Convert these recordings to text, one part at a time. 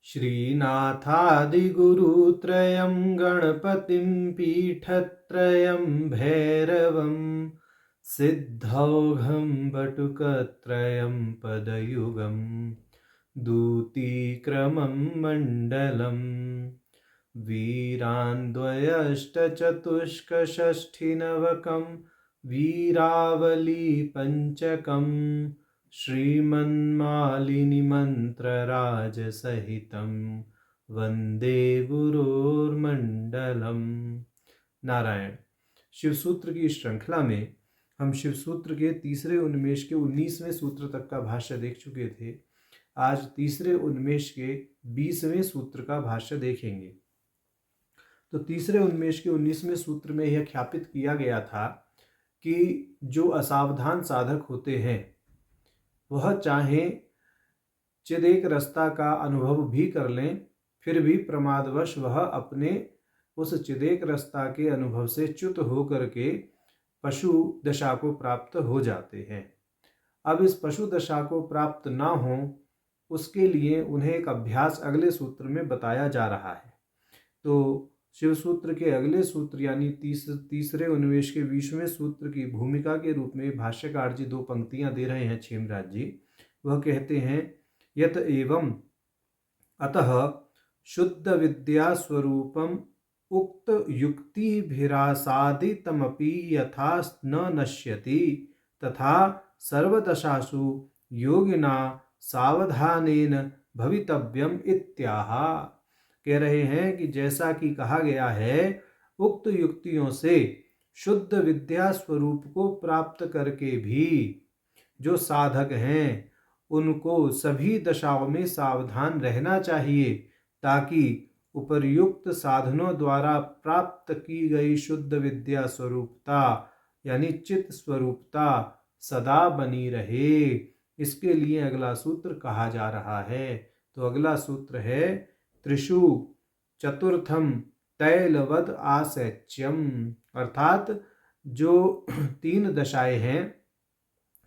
श्रीनाथादिगुरुत्रयं गणपतिं पीठत्रयं भैरवं सिद्धौघं बटुकत्रयं पदयुगं दूतीक्रमं मण्डलम् वीरान्द्वयष्टचतुष्कषष्ठिनवकं वीरावलीपञ्चकम् श्रीमन्मालिनीमन्त्रराजसहितं वन्दे गुरोर्मण्डलम्। नारायण। शिवसूत्र की श्रृंखला में हम शिवसूत्र के तीसरे उन्मेष के 19वें सूत्र तक का भाष्य देख चुके थे। आज तीसरे उन्मेष के 20वें सूत्र का भाष्य देखेंगे। तो तीसरे उन्मेष के 19वें सूत्र में यह ख्यापित किया गया था कि जो असावधान साधक होते हैं वह चाहे चिदेक रस्ता का अनुभव भी कर लें, फिर भी प्रमादवश वह अपने उस चिदेक रस्ता के अनुभव से च्युत हो करके पशु दशा को प्राप्त हो जाते हैं। अब इस पशु दशा को प्राप्त ना हो उसके लिए उन्हें एक अभ्यास अगले सूत्र में बताया जा रहा है। तो शिव सूत्र के अगले सूत्र यानी तीसरे उन्मेष के 20वें सूत्र की भूमिका के रूप में भाष्यकार जी 2 पंक्तियां दे रहे हैं क्षेमराज जी। वह कहते हैं, यत एवं अतः शुद्ध विद्या स्वरूपम उक्त युक्तिभिरासादितमपि यथा न नश्यति तथा सर्वदशासु योगिना सावधानेन भवितव्यम इत्याह। कह रहे हैं कि जैसा कि कहा गया है, उक्त युक्तियों से शुद्ध विद्या स्वरूप को प्राप्त करके भी जो साधक हैं उनको सभी दशाओं में सावधान रहना चाहिए, ताकि उपर्युक्त साधनों द्वारा प्राप्त की गई शुद्ध विद्या स्वरूपता यानी चित्त स्वरूपता सदा बनी रहे। इसके लिए अगला सूत्र कहा जा रहा है। तो अगला सूत्र है, त्रिषु चतुर्थम तैलवद आसैच्यम, अर्थात जो 3 दशाएं हैं,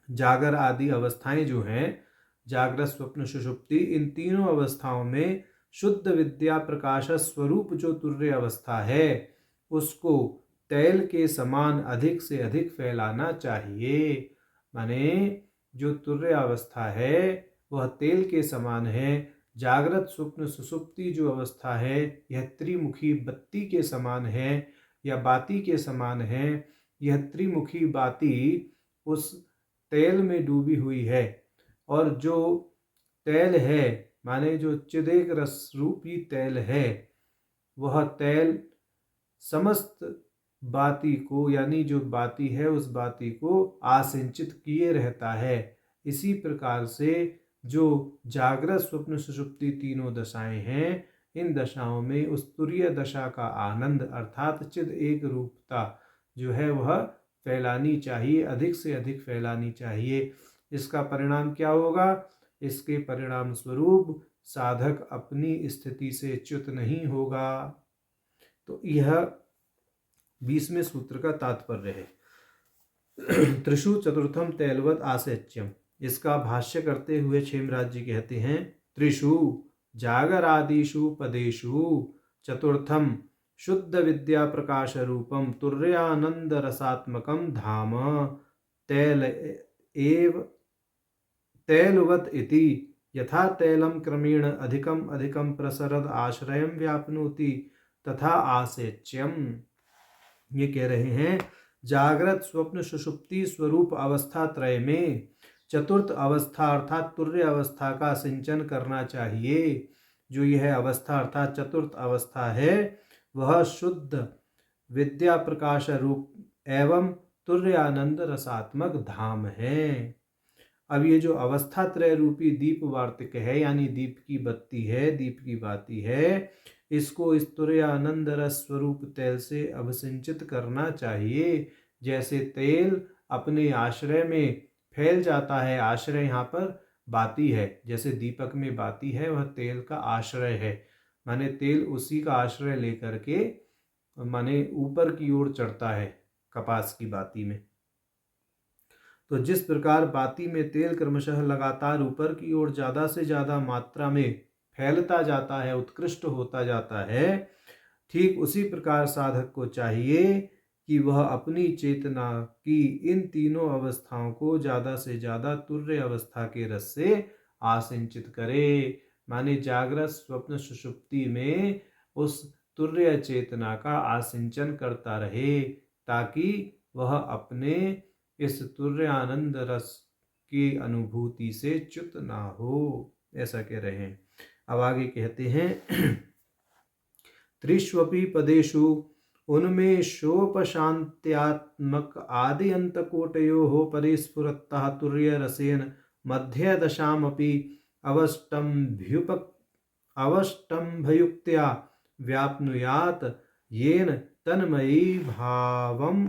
जागर आदि अवस्थाएं जो हैं, जागृत स्वप्न सुषुप्ति, इन तीनों अवस्थाओं में शुद्ध विद्या प्रकाश स्वरूप जो तुर्य अवस्था है उसको तैल के समान अधिक से अधिक फैलाना चाहिए। माने जो तुर्य अवस्था है वह तेल के समान है। जागृत स्वप्न सुसुप्ति जो अवस्था है यह त्रिमुखी बत्ती के समान है या बाती के समान है। यह त्रिमुखी बाती उस तेल में डूबी हुई है, और जो तेल है माने जो चिदेक रस रूपी तेल है वह तेल समस्त बाती को यानी जो बाती है उस बाती को आसिंचित किए रहता है। इसी प्रकार से जो जागृत स्वप्न सुषुप्ति तीनों दशाएं हैं, इन दशाओं में उस तुरीय दशा का आनंद अर्थात चिद एक रूपता जो है वह फैलानी चाहिए, अधिक से अधिक फैलानी चाहिए। इसका परिणाम क्या होगा? इसके परिणाम स्वरूप साधक अपनी स्थिति से च्युत नहीं होगा। तो यह 20वें सूत्र का तात्पर्य है। त्रिषु चतुर्थम तैलवत आसेच्यम, इसका भाष्य करते हुए क्षेमराज जी कहते हैं, त्रिषु जागरादिषु पदेषु चतुर्थम शुद्ध विद्या प्रकाश रूपम तुर्यानंद रसात्मकम धाम तैल एव तैलवत इति यथा तैलम क्रमेण अधिकम अधिकम प्रसरद आश्रयम व्याप्नोति तथा आसेच्यम। ये कह रहे हैं, जागृत स्वप्न सुषुप्ति स्वरूप अवस्था त्रय में चतुर्थ अवस्था अर्थात तुर्य अवस्था का सिंचन करना चाहिए। जो यह अवस्था अर्थात चतुर्थ अवस्था है वह शुद्ध विद्या प्रकाश रूप एवं तुर्यानंद रसात्मक धाम है। अब ये जो अवस्था त्रय रूपी दीप वार्तिक है यानी दीप की बत्ती है, दीप की बाती है, इसको इस तुर्यानंद रस स्वरूप तेल से अभिसिंचित करना चाहिए। जैसे तेल अपने आश्रय में फैल जाता है, आश्रय यहाँ पर बाती है, जैसे दीपक में बाती है वह तेल का आश्रय है, माने तेल उसी का आश्रय लेकर के माने ऊपर की ओर चढ़ता है कपास की बाती में। तो जिस प्रकार बाती में तेल क्रमशः लगातार ऊपर की ओर ज़्यादा से ज़्यादा मात्रा में फैलता जाता है, उत्कृष्ट होता जाता है, ठीक उसी प्रकार साधक को चाहिए कि वह अपनी चेतना की इन तीनों अवस्थाओं को ज़्यादा से ज़्यादा तुर्य अवस्था के रस से आसिंचित करे। माने जागृत स्वप्न सुषुप्ति में उस तुर्य चेतना का आसिंचन करता रहे, ताकि वह अपने इस तुर्य आनंद रस की अनुभूति से च्युत ना हो। ऐसा कह रहे हैं। अब आगे कहते हैं त्रिष्वपि पदेषु उन्मेषोपशान्त्यात्मक आदि अंतकोटयोः परिस्फुरत्तः तुर्यरसेन मध्यदशामपि अवष्टम्भयुक्त्या व्याप्नुयात् येन तन्मयी भावम्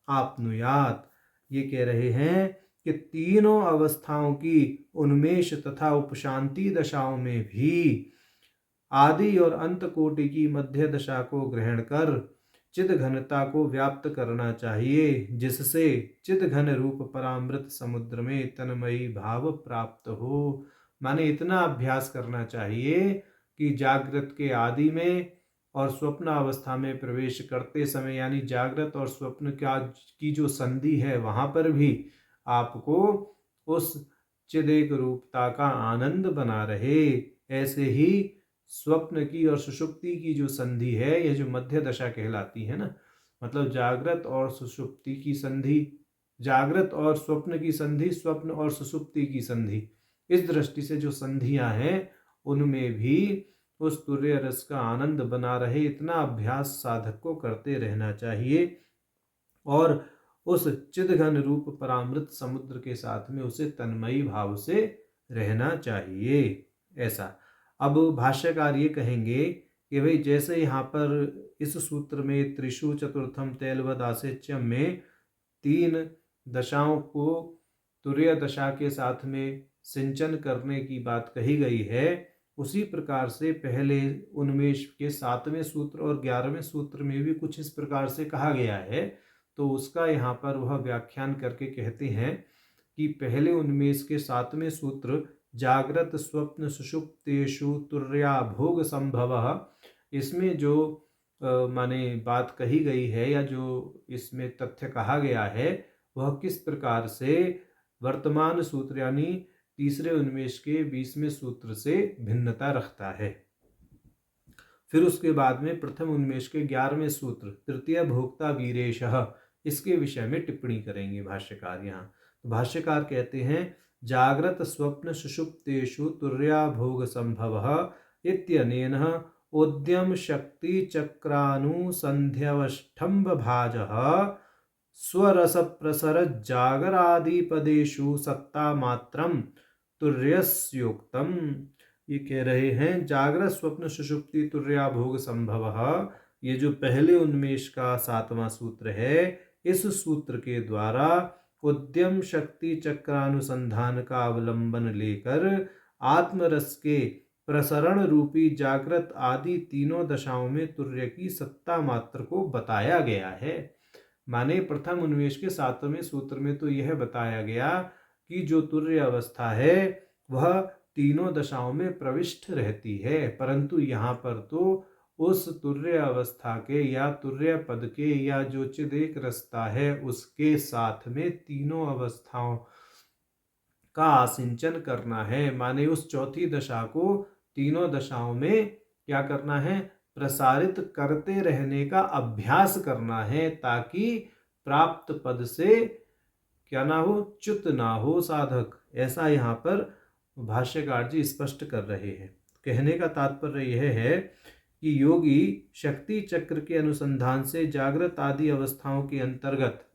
आपनुयात्। ये कह रहे हैं कि तीनों अवस्थाओं की उन्मेष तथा उपशांति दशाओं में भी आदि और अंत कोटि की मध्य दशा को ग्रहण कर चिद घनता को व्याप्त करना चाहिए, जिससे चिद घन रूप परामृत समुद्र में तन्मयी भाव प्राप्त हो। माने इतना अभ्यास करना चाहिए कि जागृत के आदि में और स्वप्न अवस्था में प्रवेश करते समय, यानी जागृत और स्वप्न की जो संधि है वहां पर भी आपको उस चिदेक रूपता का आनंद बना रहे। ऐसे ही स्वप्न की और सुषुप्ति की जो संधि है, यह जो मध्य दशा कहलाती है ना, मतलब जागृत और सुषुप्ति की संधि, जागृत और स्वप्न की संधि, स्वप्न और सुषुप्ति की संधि, इस दृष्टि से जो संधियां हैं उनमें भी उस तुर्य रस का आनंद बना रहे, इतना अभ्यास साधक को करते रहना चाहिए और उस चिदघन रूप परामृत समुद्र के साथ में उसे तन्मयी भाव से रहना चाहिए। ऐसा अब भाष्यकार ये कहेंगे कि भाई जैसे यहाँ पर इस सूत्र में त्रिषु चतुर्थम तैलवद आसेच्यम में तीन दशाओं को तुर्य दशा के साथ में सिंचन करने की बात कही गई है, उसी प्रकार से पहले उन्मेष के 7वें सूत्र और 11वें सूत्र में भी कुछ इस प्रकार से कहा गया है। तो उसका यहाँ पर वह व्याख्यान करके कहते हैं कि पहले उन्मेष के 7वें सूत्र जागृत स्वप्न सुषुप्तेषु तुर्या भोग संभवः, इसमें जो माने बात कही गई है या जो इसमें तथ्य कहा गया है वह किस प्रकार से वर्तमान सूत्र यानी तीसरे उन्मेष के 20वें सूत्र से भिन्नता रखता है। फिर उसके बाद में प्रथम उन्मेष के 11वें सूत्र तृतीय भोक्ता वीरेशः, इसके विषय में टिप्पणी करेंगे भाष्यकार। यहाँ तो भाष्यकार कहते हैं जागृत स्वप्न सुषुप्तेषु तुर्या भोग संभवः इत्यनेन उद्यम शक्ति चक्रानुसंध्यवष्ठम्भ भाजः स्वरस प्रसर जागरादिपदेषु सत्ता मात्रम तुर्यस्योक्तम। ये कह रहे हैं जागृत स्वप्न सुषुप्ति तुर्या भोग संभवः, ये जो पहले उन्मेष का 7वां सूत्र है, इस सूत्र के द्वारा उद्यम शक्ति चक्रानुसंधान का अवलंबन लेकर आत्मरस के प्रसरण रूपी जागृत आदि तीनों दशाओं में तुर्य की सत्ता मात्र को बताया गया है। माने प्रथम उन्मेष के 7वें सूत्र में तो यह बताया गया कि जो तुर्य अवस्था है वह तीनों दशाओं में प्रविष्ट रहती है, परंतु यहाँ पर तो उस तुर्य अवस्था के या तुर्य पद के या जो चिदेक रसता है उसके साथ में तीनों अवस्थाओं का आसिंचन करना है। माने उस चौथी दशा को तीनों दशाओं में क्या करना है, प्रसारित करते रहने का अभ्यास करना है, ताकि प्राप्त पद से क्या ना हो, च्युत ना हो साधक। ऐसा यहाँ पर भाष्यकार जी स्पष्ट कर रहे हैं। कहने का तात्पर्य यह है कि योगी शक्ति चक्र के अनुसंधान से जागृत आदि अवस्थाओं के अंतर्गत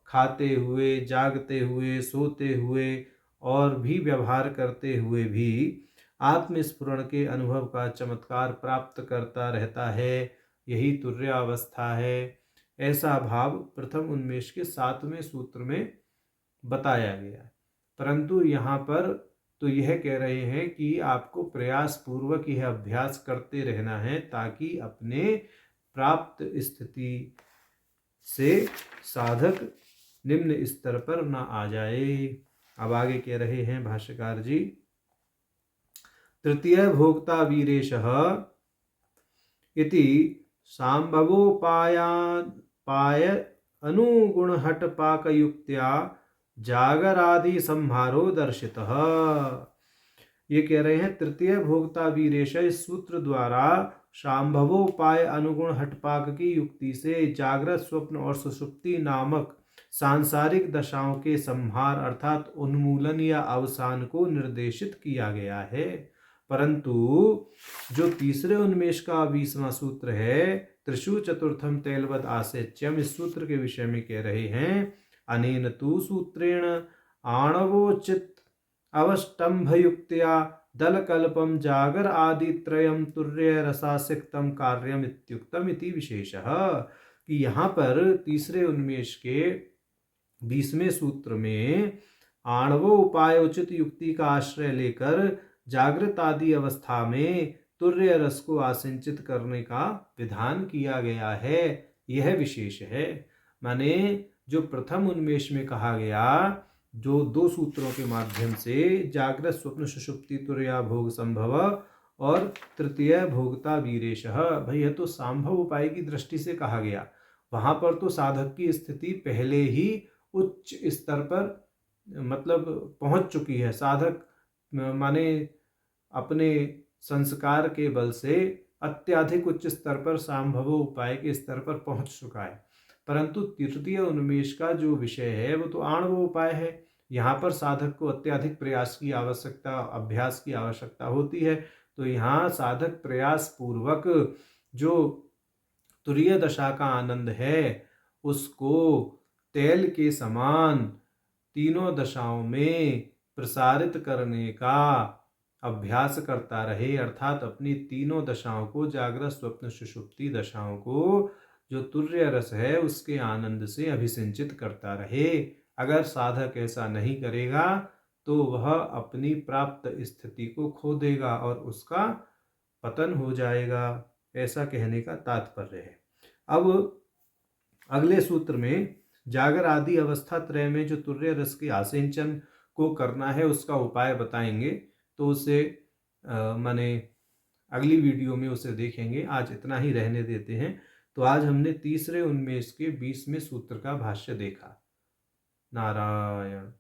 खाते हुए, जागते हुए, सोते हुए और भी व्यवहार करते हुए भी आत्मस्फुरण के अनुभव का चमत्कार प्राप्त करता रहता है। यही तुर्य अवस्था है। ऐसा भाव प्रथम उन्मेष के 7वें सूत्र में बताया गया, परंतु यहाँ पर तो यह कह रहे हैं कि आपको प्रयास पूर्वक यह अभ्यास करते रहना है, ताकि अपने प्राप्त स्थिति से साधक निम्न स्तर पर न आ जाए। अब आगे कह रहे हैं भाष्यकार जी तृतीय भोक्ता वीरेशः इति सांभवोपाय अनुगुणहटपाकयुक्त्या जागरादि संहारो दर्शितः। ये कह रहे हैं तृतीय भोक्ता वीरेश इस सूत्र द्वारा शांभवोपाय अनुगुण हटपाक की युक्ति से जागृत स्वप्न और सुषुप्ति नामक सांसारिक दशाओं के संहार अर्थात उन्मूलन या अवसान को निर्देशित किया गया है। परंतु जो तीसरे उन्मेष का 20वां सूत्र है त्रिषु चतुर्थम तैलवद आसेच्यम, इस सूत्र के विषय में कह रहे हैं अनेन तु सूत्रेण आणवोचित अवष्टंभयुक्त्या दलकल्पम जागर आदि त्रयम तुर्य रसासिक्तम कार्यम इत्युक्तम इति विशेषः, कि यहाँ पर तीसरे उन्मेष के 20वें सूत्र में आणवो उपायोचित युक्ति का आश्रय लेकर जागृत आदि अवस्था में तुर्य रस को आसिंचित करने का विधान किया गया है, यह विशेष है। माने जो प्रथम उन्मेष में कहा गया, जो 2 सूत्रों के माध्यम से जागृत स्वप्न सुषुप्ति तुर्या भोग संभव और तृतीय भोगता वीरेशः, भाई यह तो संभव उपाय की दृष्टि से कहा गया। वहां पर तो साधक की स्थिति पहले ही उच्च स्तर पर मतलब पहुंच चुकी है। साधक माने अपने संस्कार के बल से अत्याधिक उच्च स्तर पर संभव उपाय के स्तर पर पहुंच चुका है। परंतु तृतीय उन्मेष का जो विषय है वो तो आणव उपाय है। यहाँ पर साधक को अत्याधिक प्रयास की आवश्यकता, अभ्यास की आवश्यकता होती है। तो यहाँ साधक प्रयास पूर्वक जो तुरीय दशा का आनंद है उसको तेल के समान तीनों दशाओं में प्रसारित करने का अभ्यास करता रहे, अर्थात अपनी तीनों दशाओं को, जागृत स्वप्न सुषुप्ति दशाओं को जो तुर्य रस है उसके आनंद से अभिसिंचित करता रहे। अगर साधक ऐसा नहीं करेगा तो वह अपनी प्राप्त स्थिति को खो देगा और उसका पतन हो जाएगा, ऐसा कहने का तात्पर्य है। अब अगले सूत्र में जागर आदि अवस्था त्रय में जो तुर्य रस के आसिंचन को करना है उसका उपाय बताएंगे, तो उसे माने अगली वीडियो में उसे देखेंगे। आज इतना ही रहने देते हैं। तो आज हमने तीसरे उन्मेष के 20वें सूत्र का भाष्य देखा। नारायण।